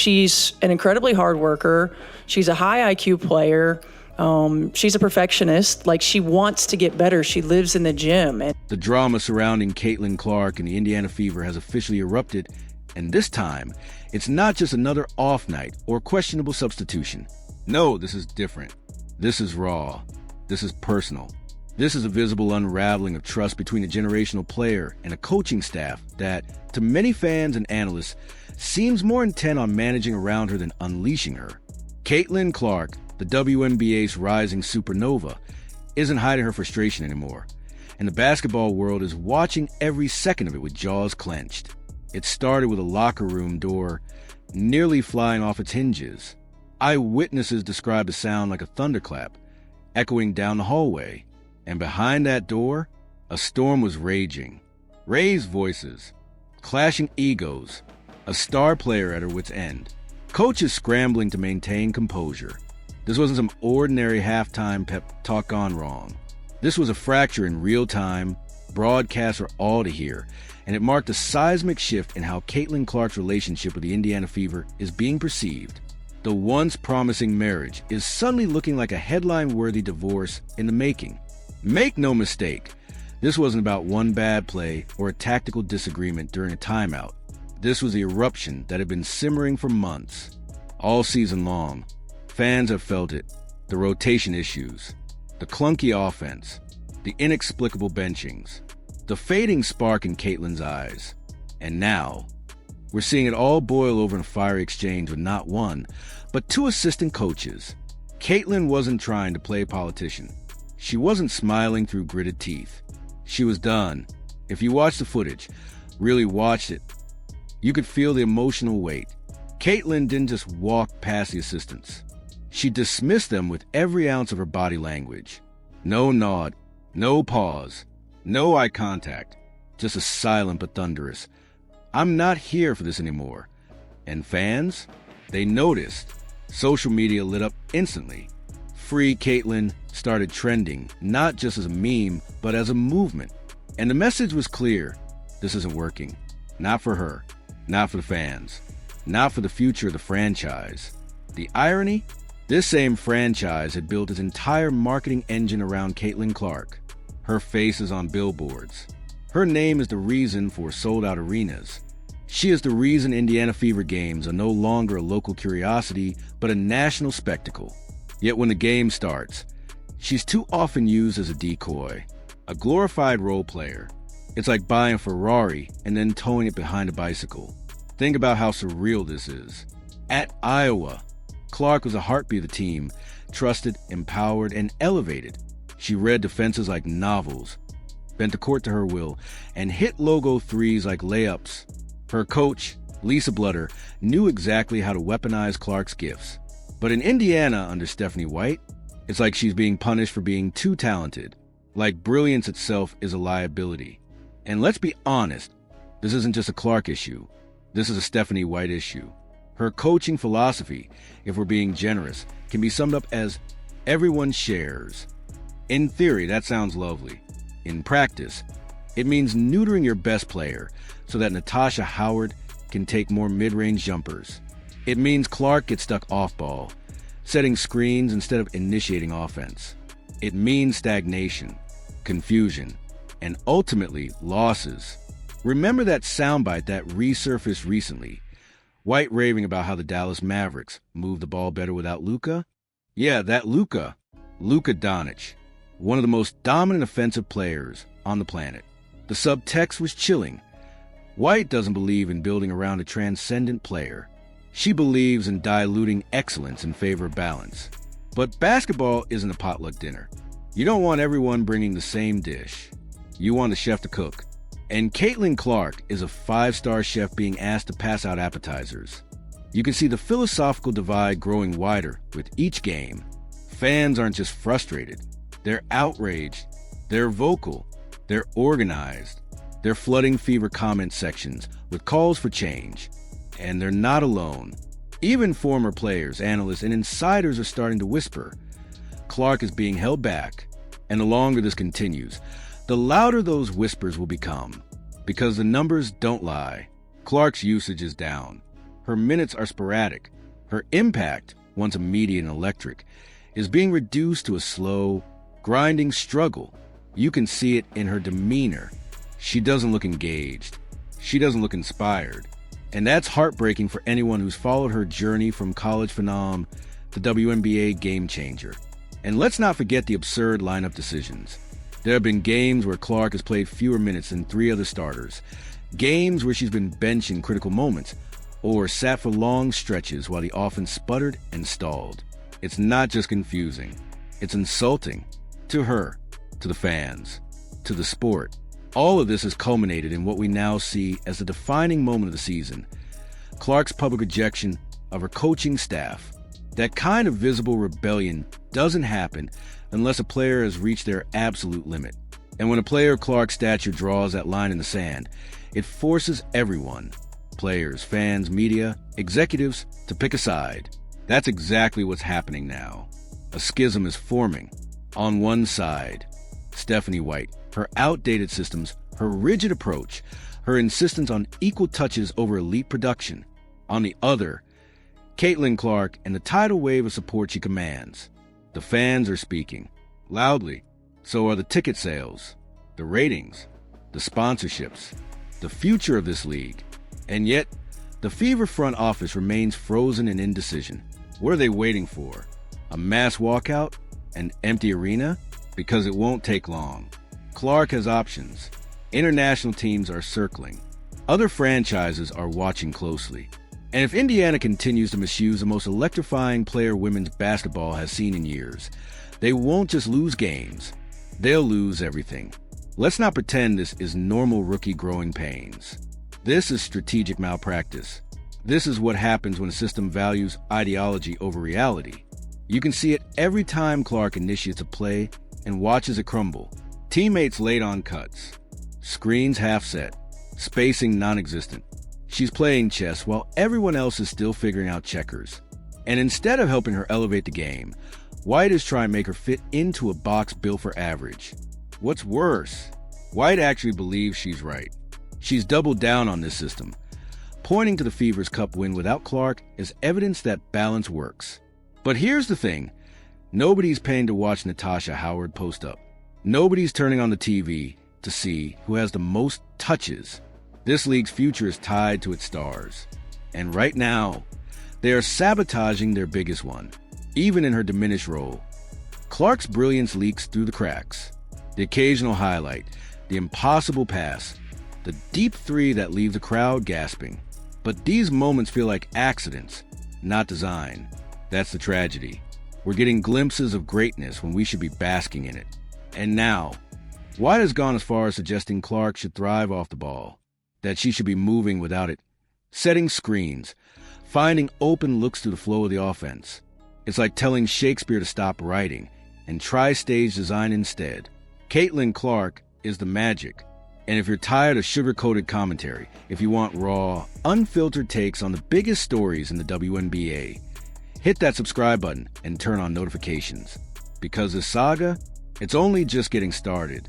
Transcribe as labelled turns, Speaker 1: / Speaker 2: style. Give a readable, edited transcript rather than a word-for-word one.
Speaker 1: She's an incredibly hard worker. She's a high IQ player. She's a perfectionist. Like, she wants to get better. She lives in the gym.
Speaker 2: The drama surrounding Caitlin Clark and the Indiana Fever has officially erupted, and this time, it's not just another off night or questionable substitution. No, this is different. This is raw. This is personal. This is a visible unraveling of trust between a generational player and a coaching staff that, to many fans and analysts, seems more intent on managing around her than unleashing her. Caitlin Clark, the WNBA's rising supernova, isn't hiding her frustration anymore, and the basketball world is watching every second of it with jaws clenched. It started with a locker room door nearly flying off its hinges. Eyewitnesses described the sound like a thunderclap, echoing down the hallway, and behind that door, a storm was raging. Raised voices, clashing egos, a star player at her wit's end. Coaches scrambling to maintain composure. This wasn't some ordinary halftime pep talk gone wrong. This was a fracture in real time, broadcasts were all to hear, and it marked a seismic shift in how Caitlin Clark's relationship with the Indiana Fever is being perceived. The once promising marriage is suddenly looking like a headline-worthy divorce in the making. Make no mistake, this wasn't about one bad play or a tactical disagreement during a timeout. This was the eruption that had been simmering for months. All season long, fans have felt it. The rotation issues, the clunky offense, the inexplicable benchings, the fading spark in Caitlin's eyes. And now, we're seeing it all boil over in a fiery exchange with not one, but two assistant coaches. Caitlin wasn't trying to play politician. She wasn't smiling through gritted teeth. She was done. If you watched the footage, really watched it, you could feel the emotional weight. Caitlin didn't just walk past the assistants. She dismissed them with every ounce of her body language. No nod, no pause, no eye contact, just a silent but thunderous, "I'm not here for this anymore." And fans? They noticed. Social media lit up instantly. Free Caitlin started trending, not just as a meme, but as a movement. And the message was clear. This isn't working. Not for her. Not for the fans. Not for the future of the franchise. The irony? This same franchise had built its entire marketing engine around Caitlin Clark. Her face is on billboards. Her name is the reason for sold-out arenas. She is the reason Indiana Fever games are no longer a local curiosity, but a national spectacle. Yet when the game starts, she's too often used as a decoy, a glorified role player. It's like buying a Ferrari and then towing it behind a bicycle. Think about how surreal this is. At Iowa, Clark was a heartbeat of the team, trusted, empowered, and elevated. She read defenses like novels, bent the court to her will, and hit logo threes like layups. Her coach, Lisa Blutter, knew exactly how to weaponize Clark's gifts. But in Indiana under Stephanie White, it's like she's being punished for being too talented, like brilliance itself is a liability. And let's be honest, this isn't just a Clark issue. This is a Stephanie White issue. Her coaching philosophy, if we're being generous, can be summed up as everyone shares. In theory, that sounds lovely. In practice, it means neutering your best player so that Natasha Howard can take more mid-range jumpers. It means Clark gets stuck off-ball, setting screens instead of initiating offense. It means stagnation, confusion, and ultimately losses. Remember that soundbite that resurfaced recently? White raving about how the Dallas Mavericks moved the ball better without Luka? Yeah, that Luka Doncic, one of the most dominant offensive players on the planet. The subtext was chilling. White doesn't believe in building around a transcendent player. She believes in diluting excellence in favor of balance. But basketball isn't a potluck dinner. You don't want everyone bringing the same dish. You want the chef to cook. And Caitlin Clark is a 5-star chef being asked to pass out appetizers. You can see the philosophical divide growing wider with each game. Fans aren't just frustrated. They're outraged. They're vocal. They're organized. They're flooding Fever comment sections with calls for change. And they're not alone. Even former players, analysts, and insiders are starting to whisper. Clark is being held back. And the longer this continues, the louder those whispers will become. Because the numbers don't lie. Clark's usage is down. Her minutes are sporadic. Her impact, once immediate and electric, is being reduced to a slow, grinding struggle. You can see it in her demeanor. She doesn't look engaged. She doesn't look inspired. And that's heartbreaking for anyone who's followed her journey from college phenom to WNBA game changer. And let's not forget the absurd lineup decisions. There have been games where Clark has played fewer minutes than 3 other starters, games where she's been benched in critical moments, or sat for long stretches while the offense sputtered and stalled. It's not just confusing, it's insulting to her, to the fans, to the sport. All of this has culminated in what we now see as the defining moment of the season: Clark's public rejection of her coaching staff. That kind of visible rebellion doesn't happen unless a player has reached their absolute limit. And when a player of Clark's stature draws that line in the sand, it forces everyone, players, fans, media, executives, to pick a side. That's exactly what's happening now. A schism is forming. On one side, Stephanie White, her outdated systems, her rigid approach, her insistence on equal touches over elite production. On the other, Caitlin Clark and the tidal wave of support she commands. The fans are speaking loudly. So are the ticket sales, the ratings, the sponsorships, the future of this league. And yet, the Fever front office remains frozen in indecision. What are they waiting for? A mass walkout? An empty arena? Because it won't take long. Clark has options. International teams are circling. Other franchises are watching closely. And if Indiana continues to misuse the most electrifying player women's basketball has seen in years, they won't just lose games, they'll lose everything. Let's not pretend this is normal rookie growing pains. This is strategic malpractice. This is what happens when a system values ideology over reality. You can see it every time Clark initiates a play and watches it crumble. Teammates late on cuts, screens half set, spacing non-existent. She's playing chess while everyone else is still figuring out checkers. And instead of helping her elevate the game, White is trying to make her fit into a box built for average. What's worse, White actually believes she's right. She's doubled down on this system, pointing to the Fever's cup win without Clark as evidence that balance works. But here's the thing, nobody's paying to watch Natasha Howard post up. Nobody's turning on the TV to see who has the most touches. This league's future is tied to its stars. And right now, they are sabotaging their biggest one, even in her diminished role. Clark's brilliance leaks through the cracks. The occasional highlight, the impossible pass, the deep three that leave the crowd gasping. But these moments feel like accidents, not design. That's the tragedy. We're getting glimpses of greatness when we should be basking in it. And now, White has gone as far as suggesting Clark should thrive off the ball, that she should be moving without it, setting screens, finding open looks through the flow of the offense. It's like telling Shakespeare to stop writing and try stage design instead. Caitlin Clark is the magic. And if you're tired of sugar-coated commentary, if you want raw, unfiltered takes on the biggest stories in the WNBA, hit that subscribe button and turn on notifications. Because this saga, it's only just getting started.